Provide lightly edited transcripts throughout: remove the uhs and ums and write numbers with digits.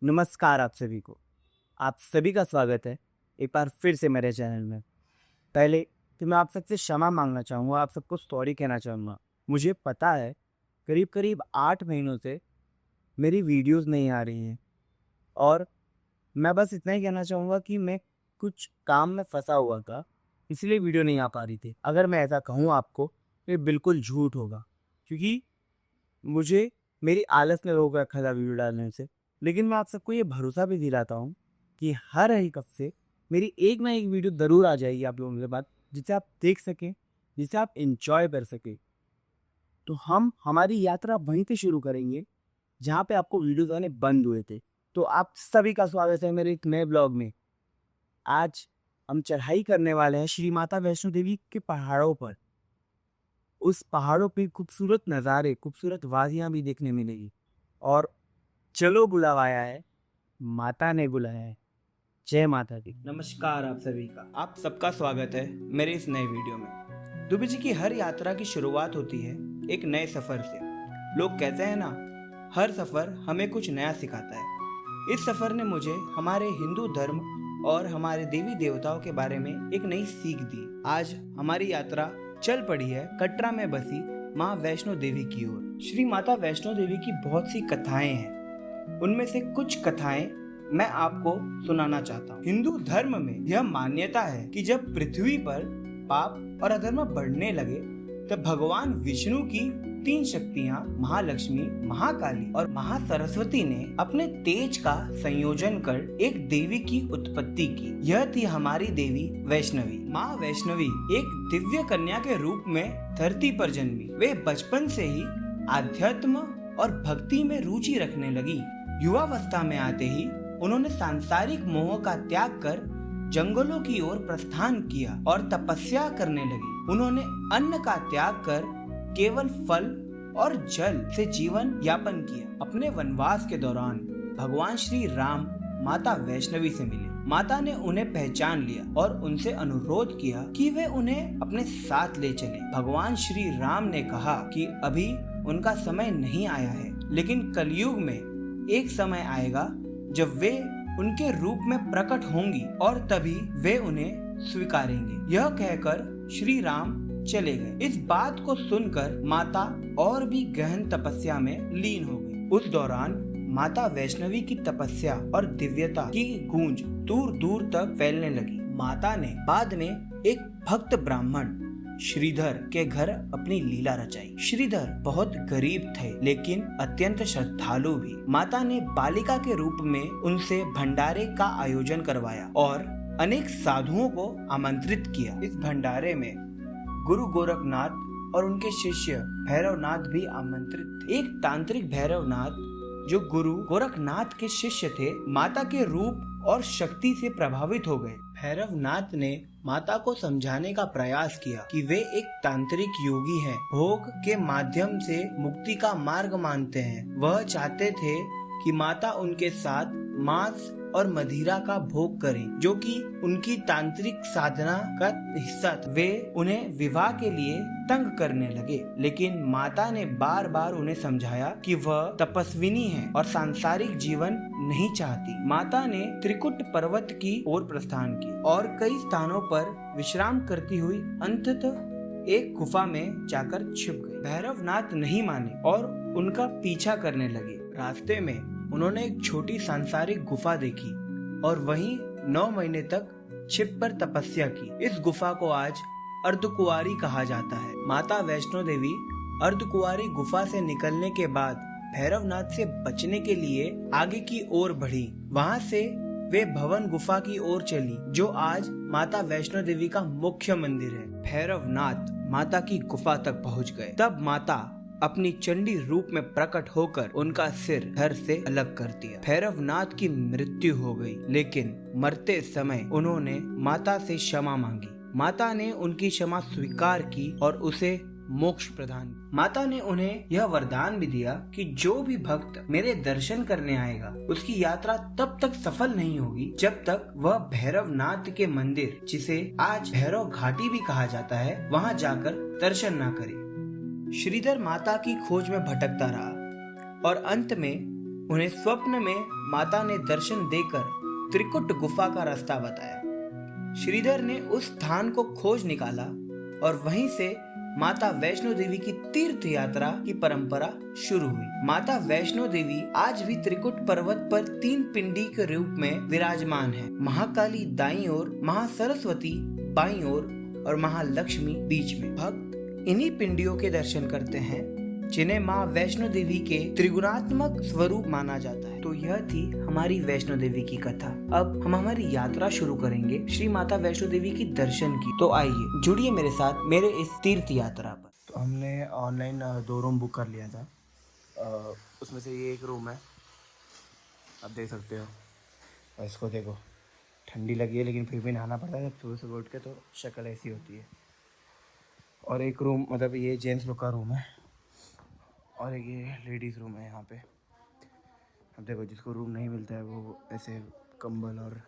नमस्कार आप सभी को। आप सभी का स्वागत है एक बार फिर से मेरे चैनल में। पहले तो मैं आप सबसे क्षमा मांगना चाहूँगा, आप सबको सॉरी कहना चाहूँगा। मुझे पता है करीब करीब 8 महीनों से मेरी वीडियोस नहीं आ रही हैं और मैं बस इतना ही कहना चाहूँगा कि मैं कुछ काम में फँसा हुआ था, इसलिए वीडियो नहीं आ पा रही थी। अगर मैं ऐसा कहूँ आपको तो ये बिल्कुल झूठ होगा, क्योंकि मुझे मेरी आलस ने रोक रखा था वीडियो डालने से। लेकिन मैं आप सबको ये भरोसा भी दिलाता हूँ कि हर एक हफ्ते मेरी एक ना एक वीडियो ज़रूर आ जाएगी आप लोगों के पास, जिसे आप देख सकें, जिसे आप एंजॉय कर सकें। तो हम हमारी यात्रा वहीं से शुरू करेंगे जहाँ पे आपको वीडियोज़ आने बंद हुए थे। तो आप सभी का स्वागत है मेरे एक नए ब्लॉग में। आज हम चढ़ाई करने वाले हैं श्री माता वैष्णो देवी के पहाड़ों पर। उस पहाड़ों पे खूबसूरत नज़ारे, खूबसूरत वादियाँ भी देखने मिलेगी। और चलो बुलावा आया है, माता ने बुलाया है। जय माता दी। नमस्कार आप सभी का, आप सबका स्वागत है मेरे इस नए वीडियो में। दुबे जी की हर यात्रा की शुरुआत होती है एक नए सफ़र से। लोग कहते हैं ना, हर सफ़र हमें कुछ नया सिखाता है। इस सफ़र ने मुझे हमारे हिंदू धर्म और हमारे देवी देवताओं के बारे में एक नई सीख दी। आज हमारी यात्रा चल पड़ी है कटरा में बसी माँ वैष्णो देवी की ओर। श्री माता वैष्णो देवी की बहुत सी कथाएं हैं, उनमें से कुछ कथाएं मैं आपको सुनाना चाहता हूँ। हिंदू धर्म में यह मान्यता है कि जब पृथ्वी पर पाप और अधर्म बढ़ने लगे तब भगवान विष्णु की 3 शक्तियाँ महालक्ष्मी, महाकाली और महासरस्वती ने अपने तेज का संयोजन कर एक देवी की उत्पत्ति की। यह थी हमारी देवी वैष्णवी। माँ वैष्णवी एक दिव्य कन्या के रूप में धरती पर जन्मी। वे बचपन से ही आध्यात्म और भक्ति में रुचि रखने लगी। युवावस्था में आते ही उन्होंने सांसारिक मोह का त्याग कर जंगलों की ओर प्रस्थान किया और तपस्या करने लगी। उन्होंने अन्न का त्याग कर केवल फल और जल से जीवन यापन किया। अपने वनवास के दौरान भगवान श्री राम माता वैष्णवी से मिले। माता ने उन्हें पहचान लिया और उनसे अनुरोध किया कि वे उन्हें अपने साथ ले चले। भगवान श्री राम ने कहा कि अभी उनका समय नहीं आया है, लेकिन कलयुग में एक समय आएगा जब वे उनके रूप में प्रकट होंगी और तभी वे उन्हें स्वीकारेंगे। यह कहकर श्री राम चले गए। इस बात को सुनकर माता और भी गहन तपस्या में लीन हो गई। उस दौरान माता वैष्णवी की तपस्या और दिव्यता की गूंज दूर दूर तक फैलने लगी। माता ने बाद में एक भक्त ब्राह्मण श्रीधर के घर अपनी लीला रचाई। श्रीधर बहुत गरीब थे लेकिन अत्यंत श्रद्धालु भी। माता ने बालिका के रूप में उनसे भंडारे का आयोजन करवाया और अनेक साधुओं को आमंत्रित किया। इस भंडारे में गुरु गोरखनाथ और उनके शिष्य भैरवनाथ भी आमंत्रित थे। एक तांत्रिक भैरवनाथ जो गुरु गोरखनाथ के शिष्य थे, माता के रूप और शक्ति से प्रभावित हो गए। भैरवनाथ ने माता को समझाने का प्रयास किया कि वे एक तांत्रिक योगी हैं, भोग के माध्यम से मुक्ति का मार्ग मानते हैं। वह चाहते थे कि माता उनके साथ मांस और मदिरा का भोग करें, जो कि उनकी तांत्रिक साधना का हिस्सा था। वे उन्हें विवाह के लिए तंग करने लगे, लेकिन माता ने बार बार उन्हें समझाया कि वह तपस्विनी है और सांसारिक जीवन नहीं चाहती। माता ने त्रिकुट पर्वत की ओर प्रस्थान किया और कई स्थानों पर विश्राम करती हुई अंततः एक गुफा में जाकर छिप गई। भैरवनाथ नहीं माने और उनका पीछा करने लगे। रास्ते में उन्होंने एक छोटी सांसारिक गुफा देखी और वहीं 9 महीने तक छिप कर तपस्या की। इस गुफा को आज अर्धकुंवारी कहा जाता है। माता वैष्णो देवी अर्धकुंवारी गुफा से निकलने के बाद भैरवनाथ से बचने के लिए आगे की ओर बढ़ी। वहां से वे भवन गुफा की ओर चली, जो आज माता वैष्णो देवी का मुख्य मंदिर है। भैरवनाथ माता की गुफा तक पहुंच गए। तब माता अपनी चंडी रूप में प्रकट होकर उनका सिर धड़ से अलग कर दिया। भैरवनाथ की मृत्यु हो गई, लेकिन मरते समय उन्होंने माता से क्षमा मांगी। माता ने उनकी क्षमा स्वीकार की और उसे मोक्ष प्रदान। माता ने उन्हें यह वरदान भी दिया कि जो भी भक्त मेरे दर्शन करने आएगा उसकी यात्रा तब तक सफल नहीं होगी जब तक वह भैरवनाथ के मंदिर, जिसे आज भैरव घाटी भी कहा जाता है, वहां जाकर दर्शन न करे। श्रीधर माता की खोज में भटकता रहा और अंत में उन्हें स्वप्न में माता ने दर्शन देकर त्रिकुट गुफा का रास्ता बताया। श्रीधर ने उस स्थान को खोज निकाला और वहीं से माता वैष्णो देवी की तीर्थ यात्रा की परंपरा शुरू हुई। माता वैष्णो देवी आज भी त्रिकुट पर्वत पर 3 पिंडी के रूप में विराजमान है। महाकाली दाईं ओर, महासरस्वती बाईं ओर और महालक्ष्मी बीच में। भक्त इन्हीं पिंडियों के दर्शन करते हैं जिन्हें माँ वैष्णो देवी के त्रिगुणात्मक स्वरूप माना जाता है। तो यह थी हमारी वैष्णो देवी की कथा। अब हम हमारी यात्रा शुरू करेंगे श्री माता वैष्णो देवी की दर्शन की। तो आइए जुड़िए मेरे साथ मेरे इस तीर्थ यात्रा पर। तो हमने ऑनलाइन 2 रूम बुक कर लिया था। उसमें से ये एक रूम है, आप देख सकते हो। और इसको देखो, ठंडी लगी है लेकिन फिर भी नहाना पड़ता है जब सुबह सुबह उठ के, तो शक्ल ऐसी होती है। और एक रूम, मतलब ये जेंट्स लोग का रूम है, और एक ये लेडीज़ रूम है यहाँ पे। अब देखो, जिसको रूम नहीं मिलता है वो ऐसे कंबल और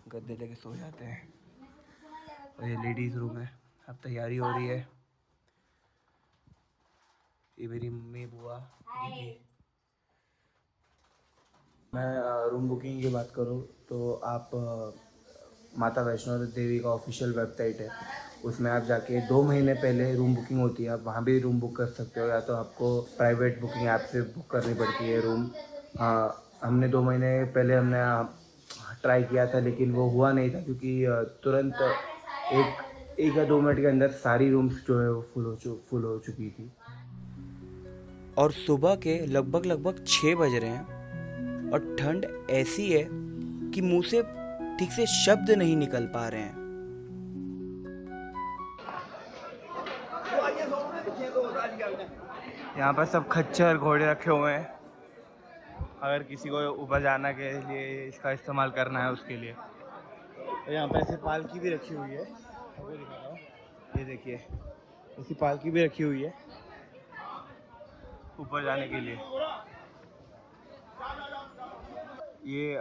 गद्दे लेके सो जाते हैं। और ये लेडीज़ रूम है। अब तैयारी हो रही है। ये मेरी मम्मी, बुआ, दीदी। मैं रूम बुकिंग की बात करूँ तो आप माता वैष्णो देवी का ऑफिशियल वेबसाइट है, उसमें आप जाके 2 महीने पहले रूम बुकिंग होती है, आप वहाँ भी रूम बुक कर सकते हो, या तो आपको प्राइवेट बुकिंग ऐप से बुक करनी पड़ती है रूम। हमने 2 महीने पहले हमने ट्राई किया था, लेकिन वो हुआ नहीं था, क्योंकि तुरंत एक या 2 मिनट के अंदर सारी रूम्स जो है वो फुल हो चुकी थी। और सुबह के लगभग 6 बज रहे हैं और ठंड ऐसी है कि मुंह से ठीक से शब्द नहीं निकल पा रहे हैं। यहाँ पर सब खच्चर घोड़े रखे हुए हैं, अगर किसी को ऊपर जाना के लिए इसका इस्तेमाल करना है उसके लिए। और यहाँ पर ऐसे पालकी भी रखी हुई है, आपको दिखा रहा हूँ, ये देखिए, ऐसी पालकी भी रखी हुई है ऊपर जाने के लिए। ये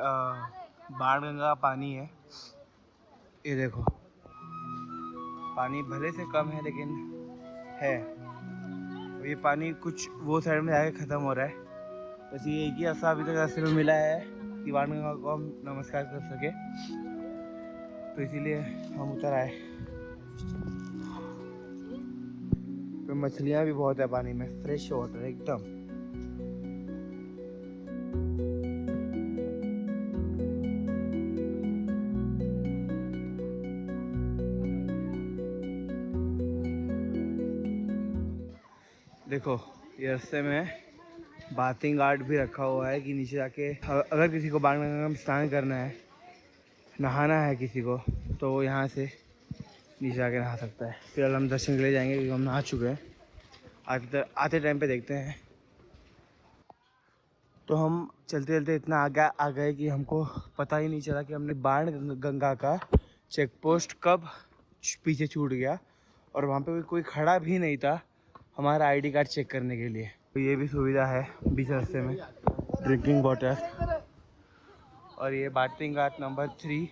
बाणगंगा का पानी है, ये देखो, पानी भले से कम है लेकिन है। और ये पानी कुछ वो साइड में जाके ख़त्म हो रहा है। बस ये एक ही रास्ता अभी तक रास्ते में मिला है कि बाणगंगा को हम नमस्कार कर सके, तो इसीलिए हम उतर आए। तो मछलियाँ भी बहुत है पानी में, फ्रेश वाटर एकदम। देखो, ये रास्ते में बाथिंग आर्ट भी रखा हुआ है कि नीचे जाके अगर किसी को बाणगंगा में स्नान करना है, नहाना है किसी को, तो वो यहाँ से नीचे जाके नहा सकता है। फिलहाल हम दर्शन के लिए जाएंगे क्योंकि हम नहा चुके हैं। आते टाइम पे देखते हैं। तो हम चलते चलते इतना आ गए कि हमको पता ही नहीं चला कि हमने बाणगंगा का चेक पोस्ट कब पीछे छूट गया, और वहाँ पे कोई खड़ा भी नहीं था हमारा आईडी कार्ड चेक करने के लिए। तो ये भी सुविधा है बीच रास्ते में, ड्रिंकिंग वाटर। और ये बाथिंग घाट नंबर 3।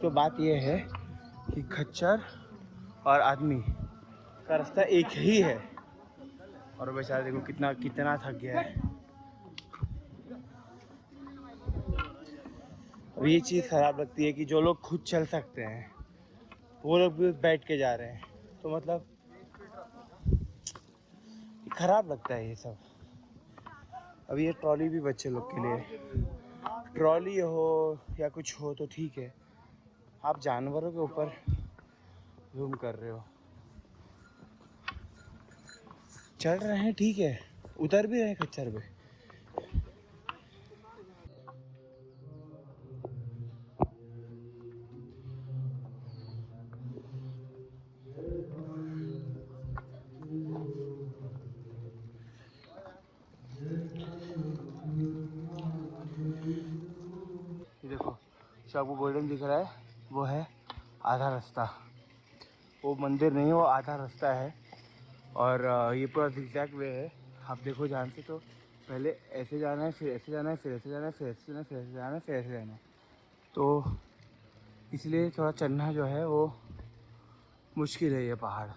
तो बात ये है कि खच्चर और आदमी का रास्ता एक ही है, और बेचारा देखो कितना थक गया है। अब ये चीज़ ख़राब लगती है कि जो लोग खुद चल सकते हैं वो लोग भी बैठ के जा रहे हैं, तो मतलब ख़राब लगता है ये सब। अब ये ट्रॉली भी बच्चे लोग के लिए, ट्रॉली हो या कुछ हो तो ठीक है, आप जानवरों के ऊपर जूम कर रहे हो। चल रहे हैं ठीक है, उतर भी रहे हैं खच्चर पे। ये देखो, जो आपको गोल्डन दिख रहा है वो है आधा रास्ता, वो मंदिर नहीं, वो आधा रास्ता है। और ये पूरा zigzag वे है, आप देखो ध्यान से, तो पहले ऐसे जाना है, फिर ऐसे जाना है, फिर ऐसे जाना है, फिर ऐसे जाना है, फिर ऐसे जाना है, फिर ऐसे जाना है। तो इसलिए थोड़ा चढ़ना जो है वो मुश्किल है ये पहाड़।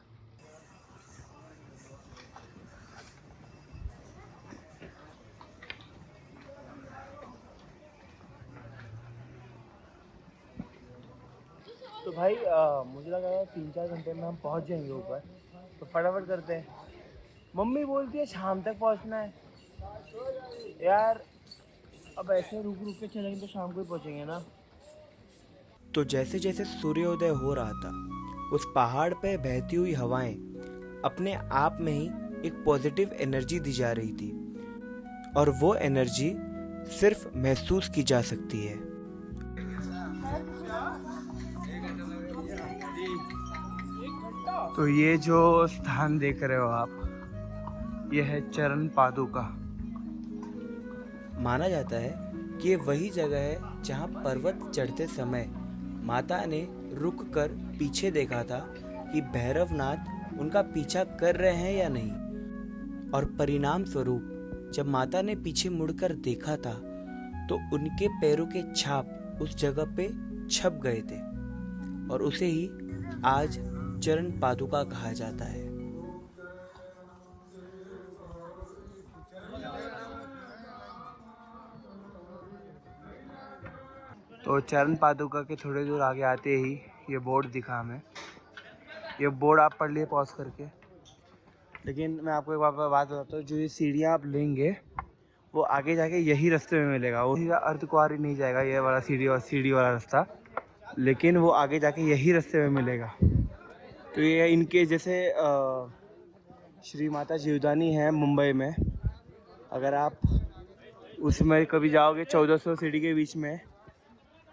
तो भाई मुझे लगा 3-4 घंटे में हम पहुंच जाएंगे ऊपर, तो फटाफट करते हैं। मम्मी बोलती है शाम तक पहुंचना है। यार अब ऐसे रुक रुक के चलेंगे तो शाम को ही पहुंचेंगे ना। तो जैसे जैसे सूर्योदय हो रहा था, उस पहाड़ पे बहती हुई हवाएं अपने आप में ही एक पॉजिटिव एनर्जी दी जा रही थी, और वो एनर्जी सिर्फ महसूस की जा सकती है। तो ये जो स्थान देख रहे हो आप, ये है चरण पादुका। माना जाता है कि ये वही जगह है जहाँ पर्वत चढ़ते समय माता ने रुक कर पीछे देखा था कि भैरवनाथ उनका पीछा कर रहे हैं या नहीं, और परिणाम स्वरूप जब माता ने पीछे मुड़कर देखा था तो उनके पैरों के छाप उस जगह पे छप गए थे, और उसे ही आज चरण पादुका कहा जाता है। तो चरण पादुका के थोड़ी दूर आगे आते ही ये बोर्ड दिखा हमें। ये बोर्ड आप पढ़ लिए पॉज करके। लेकिन मैं आपको एक बात बताता हूँ, जो ये सीढ़ियाँ आप लेंगे वो आगे जाके यही रास्ते में मिलेगा। वो अर्धकुंवारी नहीं जाएगा ये वाला सीढ़ी वाला रास्ता, लेकिन वो आगे जाके यही रास्ते में मिलेगा। तो ये इनके जैसे श्री माता जीवदानी है मुंबई में, अगर आप उसमें कभी जाओगे 1400 सीढ़ी के बीच में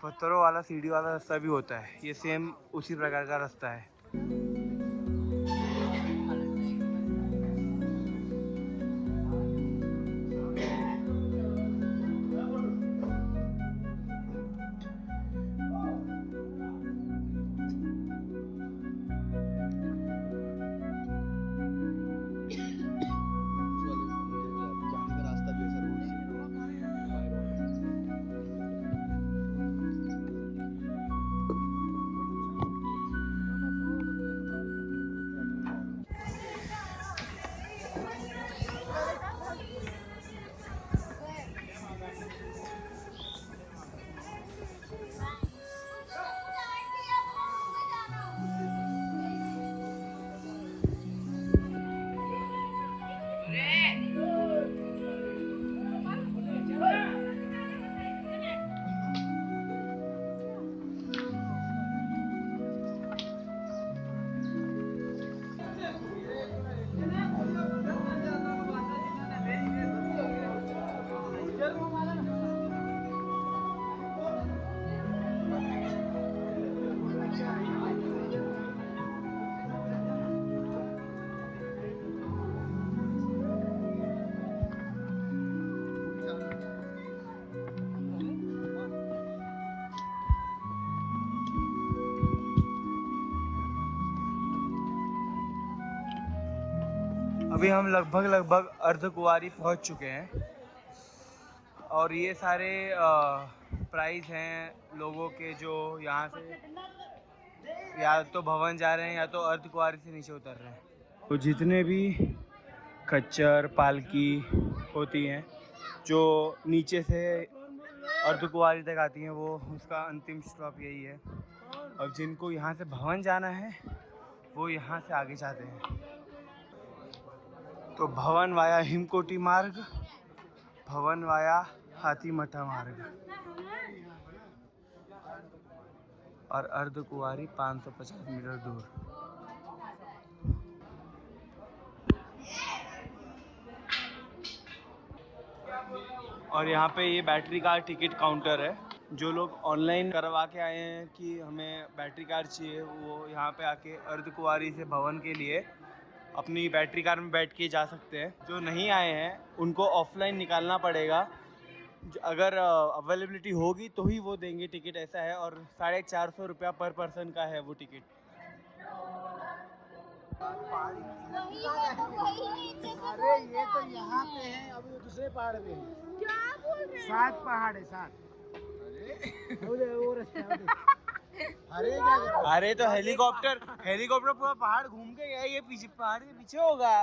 पत्थरों वाला सीढ़ी वाला रास्ता भी होता है। ये सेम उसी प्रकार का रास्ता है। अभी हम लगभग अर्धकुंवारी पहुंच चुके हैं, और ये सारे प्राइस हैं लोगों के जो यहाँ से या तो भवन जा रहे हैं या तो अर्धकुंवारी से नीचे उतर रहे हैं। तो जितने भी खच्चर पालकी होती हैं जो नीचे से अर्धकुंवारी तक आती हैं, वो उसका अंतिम स्टॉप यही है। अब जिनको यहाँ से भवन जाना है वो यहाँ से आगे जाते हैं। तो भवन वाया हिमकोटी मार्ग, भवन वाया हाथीमठा मार्ग, और अर्धकुंवारी 550 मीटर दूर। और यहाँ पे ये बैटरी कार टिकट काउंटर है। जो लोग ऑनलाइन करवा के आए हैं कि हमें बैटरी कार चाहिए, वो यहाँ पे आके अर्धकुंवारी से भवन के लिए अपनी बैटरी कार में बैठ के जा सकते हैं। जो नहीं आए हैं उनको ऑफलाइन निकालना पड़ेगा। अगर अवेलेबिलिटी होगी तो ही वो देंगे टिकट, ऐसा है। और 450 रुपया पर पर्सन का है वो टिकट। अरे ये तो यहाँ पे है, अभी दूसरे पहाड़ पे है। क्या बोल रहे हैं? 7 पहाड़ है, 7। अरे वो रास्ता अरे क्या कर रहे हो? अरे तो हेलीकॉप्टर पूरा पहाड़ घूम के गया, ये पीछे पहाड़ के पीछे होगा।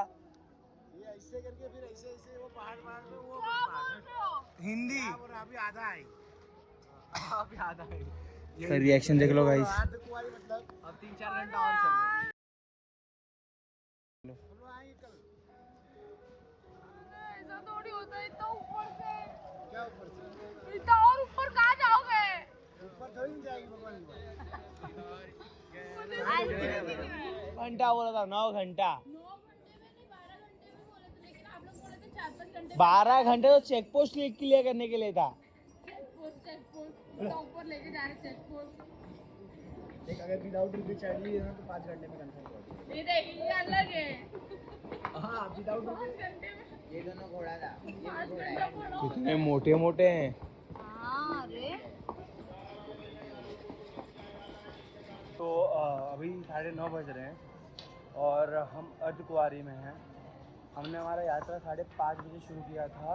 ये ऐसे करके फिर ऐसे ऐसे वो पहाड़ पहाड़ में वो क्या बोल रहे हो? हिंदी और अभी आधा है। अभी आधा है। रिएक्शन देख लो गाइस। अर्धकुंवारी मतलब अब 3-4 घंटा और चल हम लोग आएंगे कल। ऐसा थोड़ी होता है, इतना ऊपर से। क्या ऊपर से? इतना और ऊपर कहाँ जाओगे? ऊपर थोड़ी नहीं जाएगी भगवान की बात। घंटा बोला था, 9 घंटा। 9 घंटे में नहीं, 12 घंटे में बोले थे, लेकिन आप लोग बोले थे 4-5 घंटे। 12 घंटे तो चेक पोस्ट क्लियर करने के लिए था। चेक पोस्ट ऊपर लेके जा रहे चेक पोस्ट। देख अगर विदाउट रुपये चढ़ ली ना तो 5 घंटे में कंफर्म पहुंच। ये देख, ये अलग है। हाँ विदाउट 5 रुपये। घंटे में ये दोनों घोड़ा था, 5 घंटा पड़ा। कितने मोटे मोटे हैं। हाँ, अरे तो अभी 9:30 बज रहे हैं और हम अर्धकुंवारी में हैं। हमने हमारा यात्रा 5:30 बजे शुरू किया था,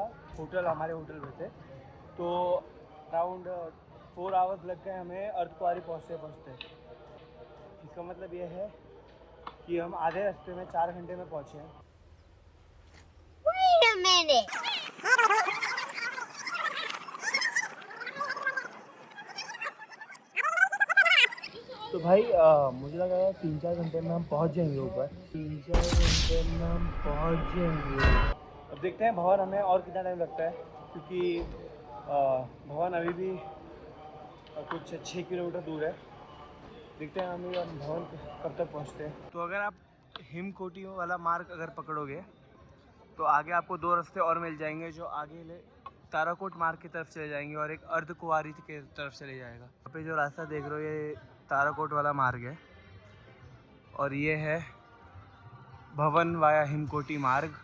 हमारे होटल में से। तो अराउंड 4 आवर्स लग गए हमें अर्धकुंवारी पहुँचते। इसका मतलब ये है कि हम आधे रास्ते में 4 घंटे में पहुँचे हैं। Wait a minute. तो भाई मुझे लगा 3-4 घंटे में हम पहुंच जाएंगे ऊपर। 3-4 घंटे में हम पहुंच जाएंगे। अब देखते हैं भवन हमें और कितना टाइम लगता है, क्योंकि भवन अभी भी कुछ 6 किलोमीटर दूर है। देखते हैं हम भवन कब तक पहुंचते हैं। तो अगर आप हिमकोटी वाला मार्ग अगर पकड़ोगे तो आगे आपको 2 रास्ते और मिल जाएंगे, जो आगे ताराकोट मार्ग की तरफ चले जाएंगे और एक अर्धकुंवारी की तरफ चले जाएगा। यहाँ पे जो रास्ता देख रहे हो ये ताराकोट वाला मार्ग है और ये है भवन वाया हिमकोटी मार्ग।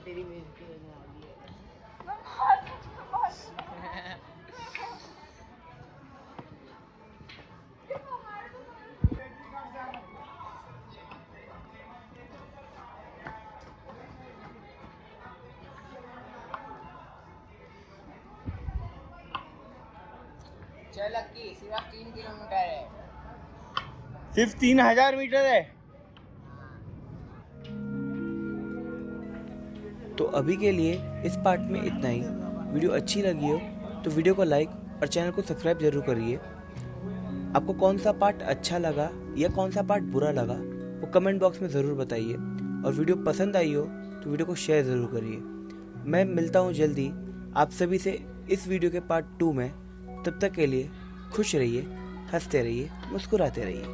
तेरी बेइज्जती होने वाली है। चल अक्की, सिर्फ 3 किलोमीटर है। सिर्फ 3000 मीटर है। तो अभी के लिए इस पार्ट में इतना ही। वीडियो अच्छी लगी हो तो वीडियो को लाइक और चैनल को सब्सक्राइब जरूर करिए। आपको कौन सा पार्ट अच्छा लगा या कौन सा पार्ट बुरा लगा वो कमेंट बॉक्स में ज़रूर बताइए, और वीडियो पसंद आई हो तो वीडियो को शेयर ज़रूर करिए। मैं मिलता हूँ जल्दी आप सभी से इस वीडियो के पार्ट 2 में। तब तक के लिए खुश रहिए, हंसते रहिए, मुस्कुराते रहिए।